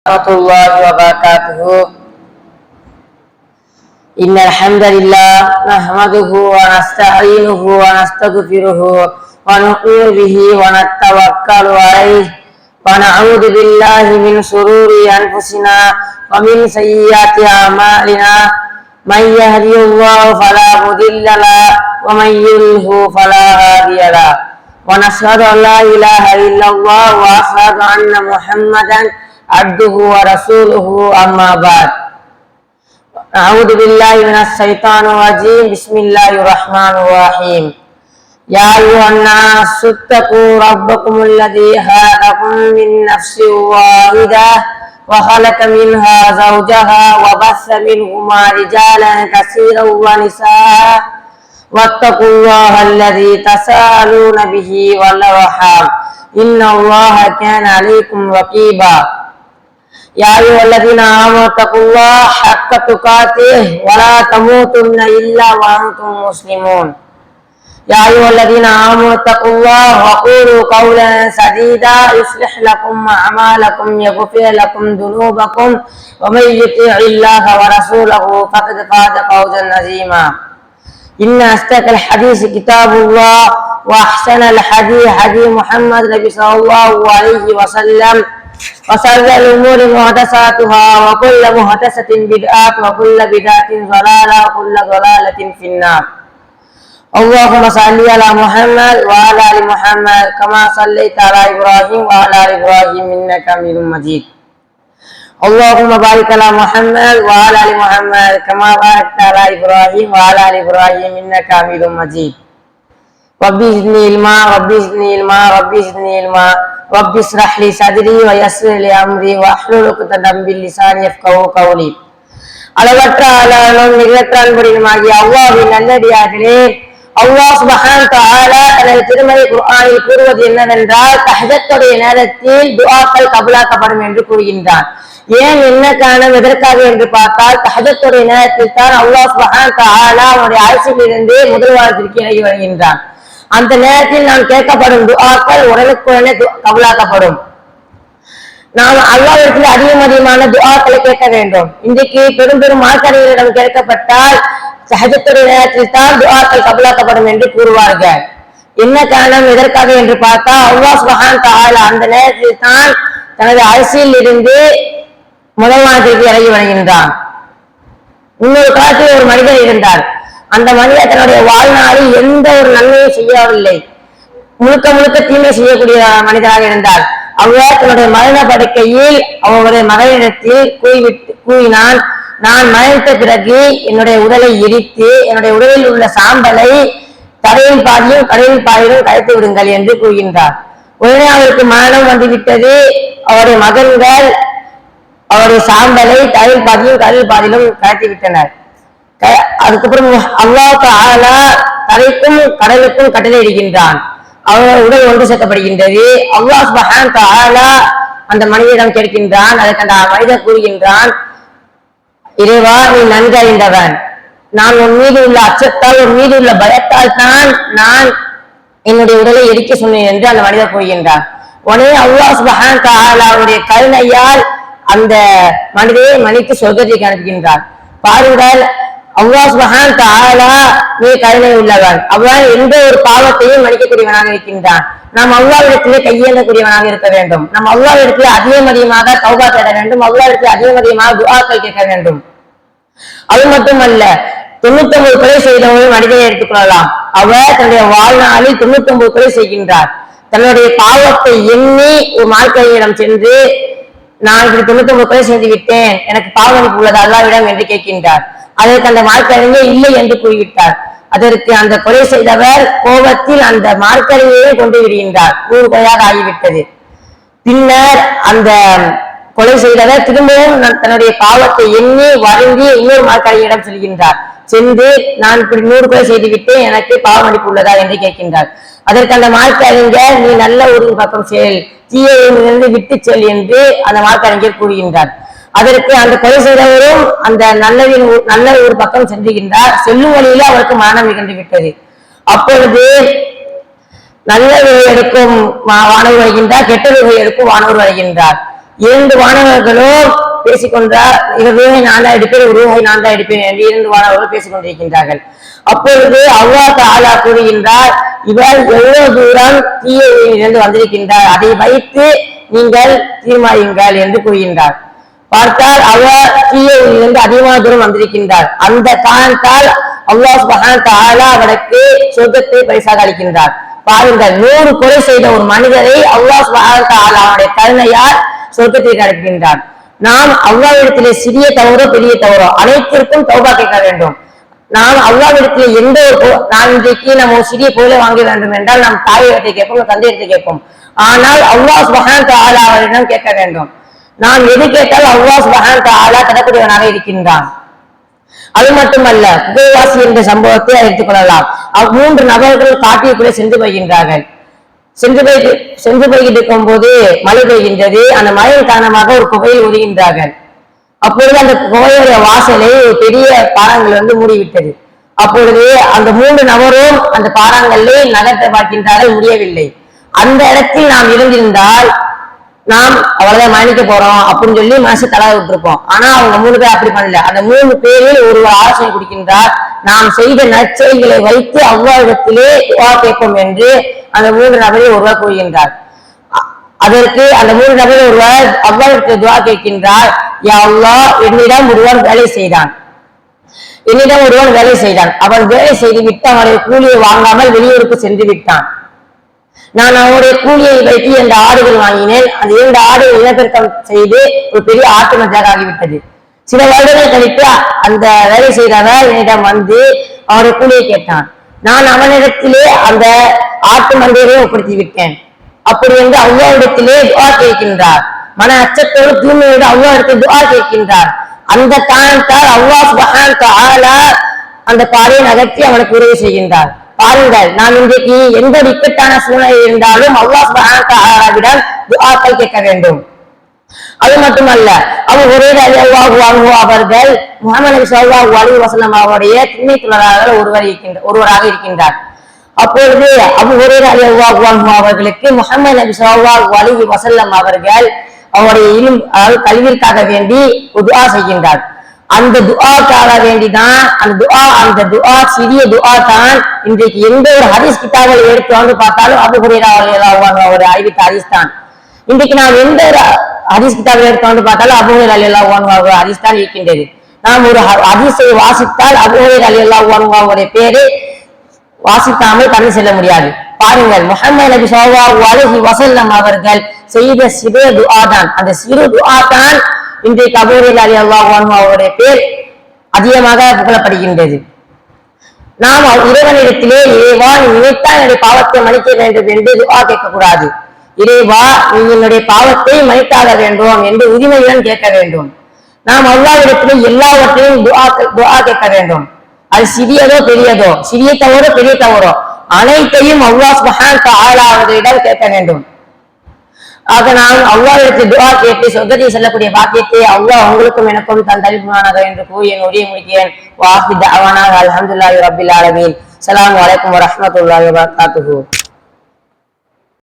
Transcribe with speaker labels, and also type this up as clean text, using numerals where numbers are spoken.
Speaker 1: ورحمة الله وبركاته. إن الحمد لله نحمده ونستعينه ونستغفره ونؤمن به ونتوكل عليه ونعوذ بالله من شرور أنفسنا ومن سيئات أعمالنا. من يهدي الله فلا مضل له ومن يضلل فلا هادي له. ونشهد أن لا إله إلا الله وأشهد أن محمدا عبده ورسوله. أما بعد، أعوذ بالله من الشيطان الرجيم. بسم الله الرحمن الرحيم. يا أيها الناس اتقوا ربكم الذي خلقكم من نفس واحدة وخلق منها زوجها وبث منهما رجالا كثيرا ونساء واتقوا الله الذي تساءلون به والأرحام إن الله كان عليكم رقيبا. يا أيها الذين آمنوا اتقوا الله حق تقاته ولا تموتن إلا وأنتم مسلمون. يا أيها الذين آمنوا اتقوا الله وقولوا قولا سديدا يصلح لكم أعمالكم يغفر لكم ذنوبكم ومن يطع الله ورسوله فقد فاز فوزا عظيما. إن أصدق الحديث كتاب الله وأحسن الحديث حديث محمد النبي صلى الله عليه وسلم وشر الأمور محدثاتها وكل محدثة بدعة وكل بدعة ضلالة وكل ضلالة في النار. اللهم صل على محمد وعلى آل محمد كما صليت على إبراهيم وعلى آل إبراهيم إنك حميد مجيد. اللهم بارك على محمد وعلى آل محمد كما باركت على إبراهيم وعلى آل إبراهيم إنك حميد مجيد. ربي زدني علما ربي زدني علما ربي زدني علما ربي اشرح لي صدري ويسر لي أمري واحلل عقدة من لساني يفقهوا قولي. அளவற்ற அல்லாஹ்வும் நிகரற்ற அன்புடையவனுமாகிய அல்லாஹ்வின் நல்லடியார்களே, அல்லாஹ் சுப்ஹானஹு வ தஆலா தனது திருமறை குர்ஆனில் கூறுவது என்னவென்றால், தஹஜ்ஜுடைய நேரத்தில் துஆக்கள் கபூலாக்கப்படும் என்று கூறுகின்றான். ஏன், என்ன காரணம், எதற்காக என்று பார்த்தால், தஹஜ்ஜுடைய நேரத்தில் தான் அல்லாஹ் சுப்ஹானஹு வ தஆலா அவனுடைய அரசிலிருந்து முதல் வாரத்திற்கு இறங்கி வருகின்றான். அந்த நேரத்தில் நாம் கேட்கப்படும் துஆக்கள் உடனுக்குடனே கபூலாக்கப்படும். நாம் அல்லாஹ்விடத்தில் அதிகமான துஆக்களை கேட்க வேண்டும். இன்றைக்கு பெரும் பெரும் மார்க்கறிஞர்களிடம் கேட்கப்பட்டால் தஹஜ்ஜுடைய நேரத்தில் தான் துஆக்கள் கபூலாக்கப்படும் என்று கூறுவார்கள். என்ன காரணம், எதற்காக என்று பார்த்தா, அல்லாஹ் சுப்ஹானஹு வ தஆலா அந்த நேரத்தில் தான் தனது அரசில் இருந்து முதல் வானத்திற்கு இறங்கி வருகின்றான். இன்னொரு காலத்தில் ஒரு மனிதர் இருந்தார். அந்த மனிதர் தன்னுடைய வாழ்நாளில் எந்த ஒரு நன்மையும் செய்யவில்லை, முழுக்க முழுக்க தீமை செய்யக்கூடிய மனிதராக இருந்தார். அவர் தன்னுடைய மரண படுக்கையில் அவருடைய மகனிடத்தில் கூறினான், நான் மரணித்த பிறகு என்னுடைய உடலை எரித்து என்னுடைய உடலில் உள்ள சாம்பலை தரையில் பாதியும் கடலில் பாதியும் கரைத்து விடுங்கள் என்று கூறுகின்றார். உடனே அவருக்கு மரணம் வந்துவிட்டது. அவருடைய மகன்கள் அவருடைய சாம்பலை தரையில் பாதியும் கடலில் பாதியிலும் கரைத்து விட்டனர். அதுக்கப்புறம் அல்லாஹ் தஆலா தரைக்கும் கடலுக்கும் கட்டளை இடுகின்றான். அவருடைய உடல் ஒன்று சேர்க்கப்படுகின்றது. அல்லாஹ் சுப்ஹானஹு வ தஆலா அந்த மனிதனிடம் கேட்கின்றான். அதற்கு அந்த மனிதன் கூறுகின்றான், இறைவா, நீ நன்கு அறிந்தவன். நான் உன் மீது உள்ள அச்சத்தால் உன் மீது உள்ள பயத்தால் தான் நான் என்னுடைய உடலை எரிக்க சொன்னேன் என்று அந்த மனிதர் கூறுகின்றான். உடனே அல்லாஹ் சுப்ஹானஹு வ தஆலா அவருடைய கருணையால் அந்த மனிதரை மன்னித்து சொர்க்கத்திற்கு அனுப்புகின்றார். பாருங்கள், அல்லாஹ் சுப்ஹானஹு வ தஆலா நீ கருணை உள்ளவன். அவன் எந்த ஒரு பாவத்தையும் மன்னிக்கக்கூடியவனாக இருக்கின்றான். நாம் அல்லாஹ்விடத்திலே கையேந்தக்கூடியவனாக இருக்க வேண்டும். நாம் அல்லாஹ்விடத்திலே அதிகமாக தௌபா தேட வேண்டும். அல்லாஹ்விடத்திலே அதிகமாக துஆக்கள் கேட்க வேண்டும். அது மட்டுமல்ல, 99 கொலை செய்த ஒரு மனிதனை எடுத்துக்கொள்ளலாம். அவர் தன்னுடைய வாழ்நாளில் 99 கொலை செய்கின்றார். தன்னுடைய பாவத்தை எண்ணி ஒரு மார்க்கறிஞரிடம் சென்று, நான் இப்படி 99 கொலை செய்து விட்டேன், எனக்கு பாவம் உள்ளது அல்லாஹ்விடம் என்று கேட்கின்றார். அதற்கு அந்த மார்க்கறிஞர் இல்லை என்று கூறிவிட்டார். அதற்கு அந்த கொலை செய்தவர் கோபத்தில் அந்த மார்க்கறிஞரை கொண்டு விடுகின்றார். 100 கொலையாக ஆகிவிட்டது. பின்னர் அந்த கொலை செய்தவர் திரும்பவும் தன்னுடைய பாவத்தை எண்ணி வருந்தி இன்னொரு மார்க்கறிஞரிடம் செல்கின்றார். சென்று, நான் இப்படி 100 கொலை செய்து விட்டேன், எனக்கு பாவ மன்னிப்பு உள்ளதா என்று கேட்கின்றார். அதற்கு அந்த மார்க்கறிஞர், நீ நல்ல ஊரின் பக்கம் செல், தீயிலிருந்து விட்டு செல் என்று அந்த மார்க்கறிஞர் கூறுகின்றார். அதற்கு அந்த கொலை செய்தவரும் அந்த நல்ல ஒரு பக்கம் சென்றுகின்றார். செல்லும் வழியில அவருக்கு மரணம் நிகழ்ந்து விட்டது. அப்பொழுது நல்ல எடுக்கும் வானவர் வருகின்றார், கெட்ட எடுக்கும் வானவர் வருகின்றார். இரண்டு வானவர்களும் பேசிக்கொண்டார். ரூஹை நான் தான் எடுப்பேன், ரூஹை நான் தான் எடுப்பேன் என்று இரண்டு வானவர்கள் பேசிக் கொண்டிருக்கின்றார்கள். அப்பொழுது அல்லாஹ் தஆலா கூறுகின்றார், இவர் எவ்வளவு தூரம் தீயிலிருந்து வந்திருக்கின்றார், அதை வைத்து நீங்கள் தீர்மானியுங்கள் என்று கூறுகின்றார். பார்த்தால் அவர் தீயிலிருந்து அதிகமான தூரம் வந்திருக்கின்றார். அந்த காரணத்தால் அல்லாஹ் சுப்ஹானஹு வ தஆலா அவருக்கு சொர்க்கத்தை பரிசாக அளிக்கின்றார். பாருங்கள், 100 கொலை செய்த ஒரு மனிதரை அல்லாஹ் சுப்ஹானஹு வ தஆலா அவருடைய கருணையால் சொர்க்கத்திற்கு அழைக்கின்றார். நாம் அல்லாஹ்விடத்திலே சிறிய தவறோ பெரிய தவறோ அனைத்திற்கும் தௌபா கேட்க வேண்டும். நாம் அல்லாஹ்விடத்திலே எந்த ஒரு நான் இன்றைக்கு நம்ம ஒரு சிறிய பொருளை வாங்க வேண்டும் என்றால் நாம் தாயிடத்தை கேட்போம், தந்தையிடத்தை கேட்போம். ஆனால் அல்லாஹ் சுப்ஹானஹு வ தஆலா அவரிடம் கேட்க வேண்டும். நாம் எது கேட்டால் அல்லாஹ் சுப்ஹானஹு வ தஆலா தரக்கூடியவனாக இருக்கின்றான். அது மட்டுமல்ல, புகைவாசி என்ற சம்பவத்தை எடுத்துக் கொள்ளலாம். 3 நபர்கள் காட்டிற்குள்ளே சென்று போகின்றார்கள். சென்று போய்கிட்டு இருக்கும் போது மழை பெய்கின்றது. அந்த மழையின் காரணமாக ஒரு குகையில் ஒதுகின்றார்கள். அப்பொழுது அந்த குகையுடைய வாசலை பெரிய பாறாங்கல் மூடிவிட்டது. அப்பொழுது அந்த 3 நபரும் அந்த பாறாங்கல்லை நகர்த்த பார்க்கின்றார்கள், முடியவில்லை. அந்த இடத்தில் நாம் இருந்திருந்தால் நாம் அவ்வளவுதான் மன்னிக்க போறோம் அப்படின்னு சொல்லி மனசு தளர விட்டுருப்போம். ஆனா அவங்க 3 பேர் அப்படி பண்ணல. அந்த 3 பேரில் ஒருவர் ஆலோசனை கொடுக்கின்றார், நாம் செய்த நற்செயல்களை வைத்து அல்லாஹ்விடத்திலே துஆ கேட்போம் என்று அந்த 3 நபரை ஒருவர் கூறுகின்றார். அதற்கு அந்த 3 நபரில் ஒருவர் அல்லாஹ்விடத்தில் துஆ கேட்கின்றார், யா அல்லாஹ், என்னிடம் ஒருவன் வேலை செய்தான். அவன் வேலை செய்து விட்டு அவனுடைய கூலியை வாங்காமல் வெளியூருக்கு சென்று விட்டான். நான் அவனுடைய கூலியை வைத்து 2 ஆடுகள் வாங்கினேன். அந்த 2 ஆடுகள் இனப்பெருக்கம் செய்து ஒரு பெரிய ஆட்டு மந்தையாக ஆகிவிட்டது. சில வருடங்கள் கழித்து அந்த வேலை செய்தவர் என்னிடம் வந்து அவருடைய கூலியை கேட்டான். நான் அவனிடத்திலே அந்த ஆட்டு மந்தையை ஒப்படுத்தி விட்டேன். அப்படி என்று அல்லாஹ்விடத்திலே துஆ கேட்கின்றார். மன அச்சத்தோடு தூய்மையோடு அல்லாஹ்விடத்தில் துஆ கேட்கின்றார். அந்த காரணத்தால் அல்லாஹ் சுப்ஹானஹு வ தஆலா அந்த பாறையை நகர்த்தி அவனுக்கு உதவி செய்கின்றார். பாருங்கள், நாம் இன்றைக்கு எந்த இக்கட்டான சூழ்நிலை இருந்தாலும் அல்லாஹ் சுப்ஹானஹு வ தஆலாவிடம் துஆக்கள் கேட்க வேண்டும். அது மட்டுமல்ல, அபூ ஹுரைரா ரலியல்லாஹு அன்ஹு அவர்கள் முஹம்மது நபி ஸல்லல்லாஹு அலைஹி வஸல்லம் அவருடைய திண்ணை தோழர்கள் ஒருவராக இருக்கின்றார். அப்பொழுது அபூ ஹுரைரா ரலியல்லாஹு அன்ஹு அவர்களுக்கு முஹம்மது நபி ஸல்லல்லாஹு அலைஹி வஸல்லம் அவர்கள் அவருடைய கல்விற்காக வேண்டி துஆ செய்கின்றார். அந்த துஆக்காக வேண்டிதான் அந்த துஆ சிறிய துஆ தான் இன்றைக்கு எந்த ஒரு ஹதீஸ் கிதாபை எடுத்து வந்து பார்த்தாலும் அபூ ஹுரைரா ரலியல்லாஹு அன்ஹு அவர் அறிவித்த ஹதீஸ் தான். இன்றைக்கு நாம் எந்த ஒரு ஹதீஸ் கிதாபை எடுத்து வந்து பார்த்தாலும் அபூ ஹுரைரா ரலியல்லாஹு அன்ஹு அவர் ஹதீஸ் தான் இருக்கின்றது. நாம் ஒரு ஹதீஸை வாசித்தால் அபூ ஹுரைரா ரலியல்லாஹு அன்ஹு அவருடைய பேரை வாசிக்காமல் கடந்து செல்ல முடியாது. பாருங்கள், முஹம்மது நபி ஸல்லல்லாஹு அலைஹி வஸல்லம் அவர்கள் செய்த சிறு துஆ தான், அந்த சிறு துஆ தான் இன்றைக்கு அபூ ஹுரைரா ரலியல்லாஹு அன்ஹு அவருடைய பேர் அதிகமாக புகழப்படுகின்றது. நாம் இறைவனிடத்திலே, இறைவா, நீ நினைத்தால் என்னுடைய பாவத்தை மன்னிக்க வேண்டும் என்று துஆ கேட்கக்கூடாது. இறைவா, நீ என்னுடைய பாவத்தை மன்னித்தாக வேண்டும் என்று உரிமையுடன் கேட்க வேண்டும். நாம் அல்லாஹ்விடத்திலே எல்லாவற்றையும் துஆ கேட்க வேண்டும். அது சிறியதோ பெரியதோ, சிறிய தவறோ பெரிய தவறோ, அனைத்தையும் அல்லாஹ் சுப்ஹானஹு வ தஆலா அவர்களிடம் கேட்க வேண்டும். ஆக நாம் அல்லாஹ்விடத்தில் துஆ கேட்டு சொர்க்கத்தை செல்லக்கூடிய பாக்கியத்தை அல்லாஹ் உங்களுக்கும் எனக்கும் தந்தளிப்பானாக என்று கூறி என் உரையை முடிக்கிறேன். வ ஆகிரு தஅவானா அல்ஹம்துலில்லாஹி ரப்பில் ஆலமீன். அஸ்ஸலாமு அலைக்கும் வ ரஹ்மத்துல்லாஹி வ பரகாத்துஹு.